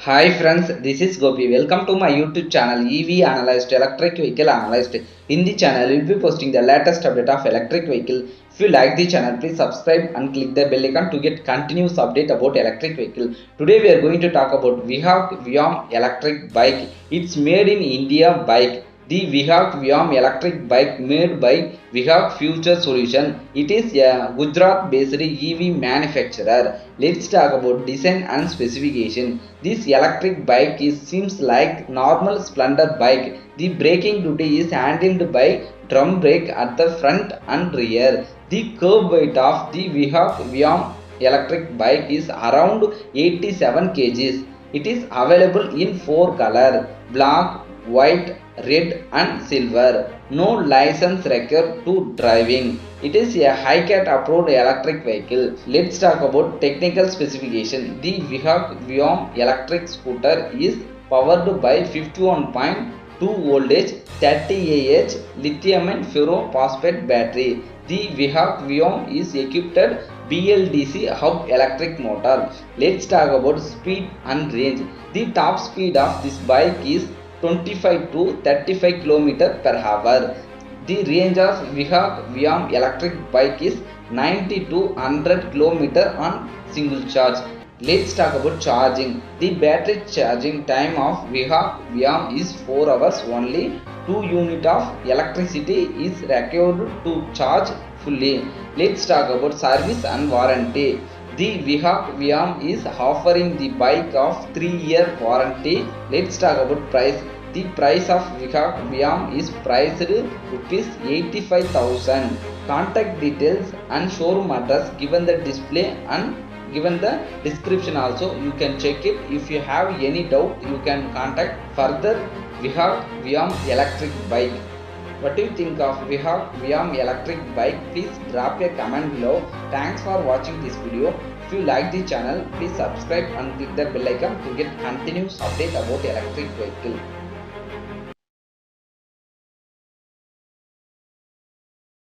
Hi friends, this is Gopi. Welcome to my YouTube channel EV Analyst, Electric Vehicle Analyst. In the channel, we will be posting the latest update of electric vehicle. If you like the channel, please subscribe and click the bell icon to get continuous update about electric vehicle. Today we are going to talk about Vahak Vyom electric bike. It's made in India bike. The Vahak Vyom electric bike made by Vahak Future Solution. It is a Gujarat based EV manufacturer. Let's talk about design and specification. This electric bike seems like normal splendor bike. The braking duty is handled by drum brake at the front and rear. The curb weight of the Vahak Vyom electric bike is around 87 kgs. It is available in 4 colors: black, white, red and silver. No license required to driving. It is a high-cat approved electric vehicle. Let's talk about technical specification. The Vahak Vyom electric scooter is powered by 51.2 voltage 30 Ah lithium and ferrophosphate battery. The Vahak Vyom is equipped BLDC hub electric motor. Let's talk about speed and range. The top speed of this bike is 25 to 35 km per hour. The range of Vahak Vyom electric bike is 90 to 100 km on single charge. Let's talk about charging. The battery charging time of Vahak Vyom is 4 hours only. 2 units of electricity is required to charge fully. Let's talk about service and warranty. The Vahak Vyom is offering the bike of 3-year warranty. Let's talk about price. The price of Vahak Vyom is priced rupees 85,000. Contact details and showroom address given the display and given the description also. You can check it. If you have any doubt, you can contact further Vahak Vyom electric bike. What do you think of Vahak Vyom electric bike? Please drop a comment below. Thanks for watching this video. If you like the channel, please subscribe and click the bell icon to get continuous update about electric vehicle.